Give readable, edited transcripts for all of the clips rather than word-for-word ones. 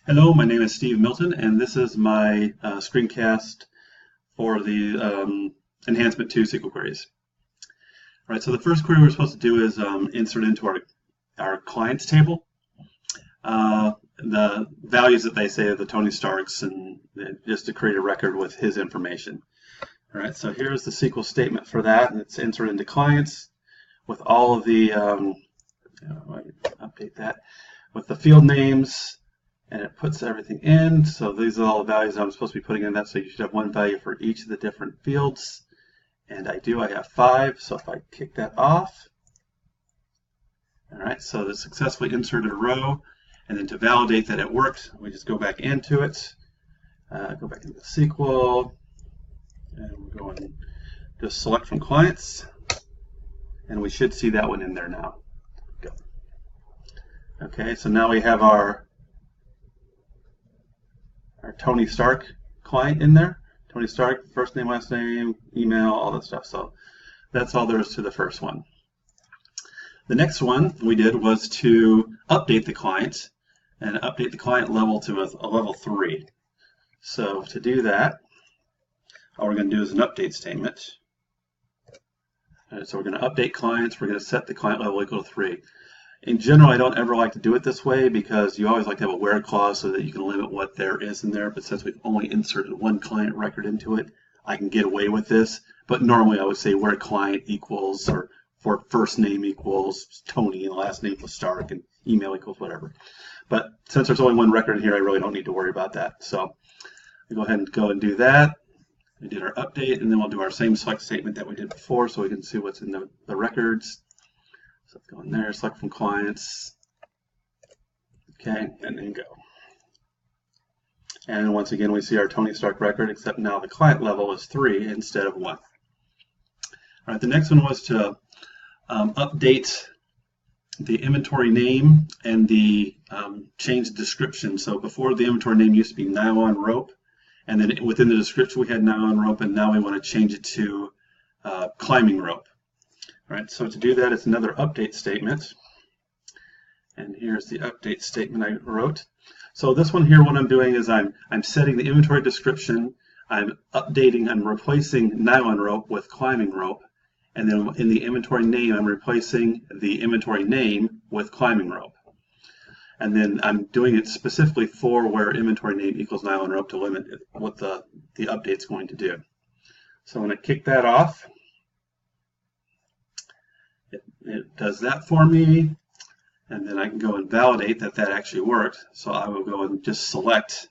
Hello, my name is Steve Milton, and this is my screencast for the Enhancement 2 SQL queries. All right, so the first query we're supposed to do is insert into our clients table the values that they say of the Tony Starks, and just to create a record with his information. All right, so here's the SQL statement for that, and it's entered into clients with all of the, update that, with the field names, and it puts everything in. So these are all the values I'm supposed to be putting in that. So you should have one value for each of the different fields. And I have 5. So if I kick that off, all right, so it successfully inserted a row. And then to validate that it worked, we just go back into it, go back into SQL, and we're going to select from clients. And we should see that one in there now. Go. Okay, so now we have our Tony Stark client in there. Tony Stark, first name, last name, email, all that stuff. So that's all there is to the first one. The next one we did was to update the client and update the client level to a level 3. So to do that, all we're going to do is an update statement. So we're going to update clients. We're going to set the client level equal to 3. In general, I don't ever like to do it this way because you always like to have a where clause so that you can limit what there is in there. But since we've only inserted one client record into it, I can get away with this. But normally I would say where client equals, or for first name equals Tony and last name equals Stark and email equals whatever. But since there's only one record in here, I really don't need to worry about that. So we go ahead and do that. We did our update, and then we'll do our same select statement that we did before so we can see what's in the records. So go in there, select from clients, okay, and then go. And once again, we see our Tony Stark record, except now the client level is 3 instead of 1. All right, the next one was to update the inventory name and the change description. So before, the inventory name used to be nylon rope, and then within the description we had nylon rope, and now we want to change it to climbing rope. All right, so to do that, it's another update statement. And here's the update statement I wrote. So this one here, what I'm doing is I'm setting the inventory description, I'm replacing nylon rope with climbing rope, and then in the inventory name, I'm replacing the inventory name with climbing rope. And then I'm doing it specifically for where inventory name equals nylon rope to limit what the update's going to do. So I'm going to kick that off. It does that for me, and then I can go and validate that that actually worked. So I will go and just select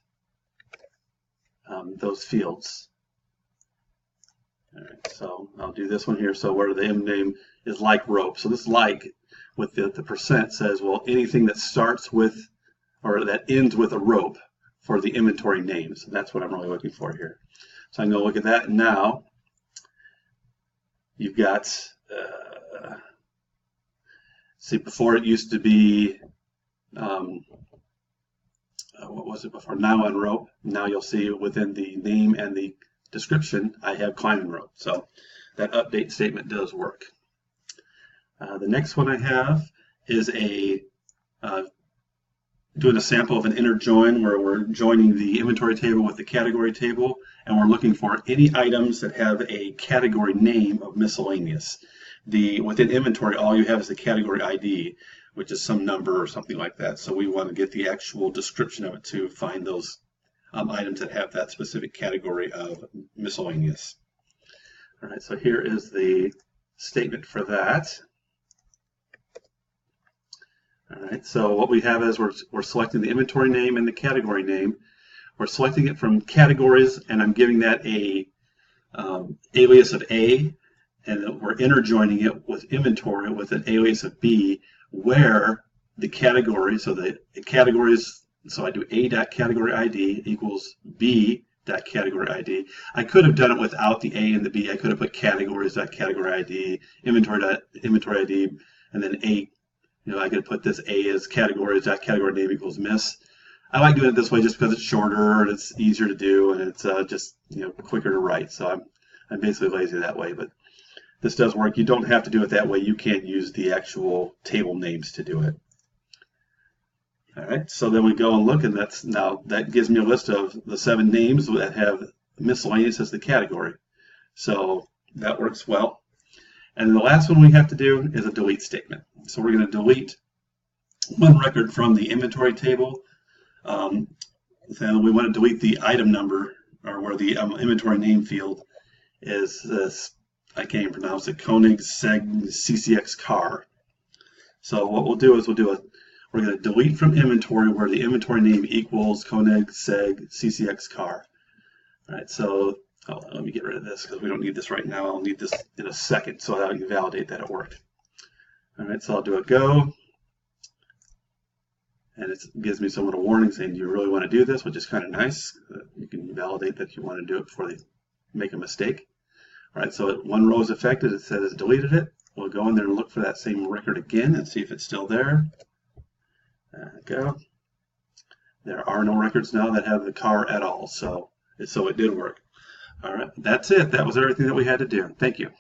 those fields. All right, so I'll do this one here. So where the M name is like rope. So this like with the percent says, well, anything that starts with or that ends with a rope for the inventory name. So that's what I'm really looking for here. So I'm going to look at that, and now you've got see, before it used to be, what was it before? Nylon rope. Now you'll see within the name and the description, I have climbing rope. So that update statement does work. The next one I have is doing a sample of an inner join where we're joining the inventory table with the category table, and we're looking for any items that have a category name of miscellaneous. Within inventory, all you have is the category ID, which is some number or something like that. So we want to get the actual description of it to find those items that have that specific category of miscellaneous. All right, so here is the statement for that. All right, so what we have is we're selecting the inventory name and the category name. We're selecting it from categories, and I'm giving that a alias of A, and we're interjoining it with inventory with an alias of B, where the category, so the categories, so I do A.category ID equals B.category ID. I could have done it without the A and the B. I could have put categories.category ID, inventory ID, and then A. I could put this A as categories.category name equals miss. I like doing it this way just because it's shorter and it's easier to do, and it's just quicker to write. So I'm basically lazy that way, but this does work. You don't have to do it that way. You can use the actual table names to do it. All right, so then we go and look, and that gives me a list of the 7 names that have miscellaneous as the category. So that works well. And the last one we have to do is a delete statement. So we're going to delete one record from the inventory table. So we want to delete the item number, or where the inventory name field is this, I can't even pronounce it, Koenig Seg CCX car. So what we'll do is we're going to delete from inventory where the inventory name equals Koenig Seg CCX car. All right, so let me get rid of this because we don't need this right now. I'll need this in a second so that I can validate that it worked. All right, so I'll do a go. And it gives me somewhat a warning saying, do you really want to do this, which is kind of nice. You can validate that you want to do it before they make a mistake. All right, so one row is affected. It says it's deleted it. We'll go in there and look for that same record again and see if it's still there. There we go. There are no records now that have the car at all, so it did work. All right, that's it. That was everything that we had to do. Thank you.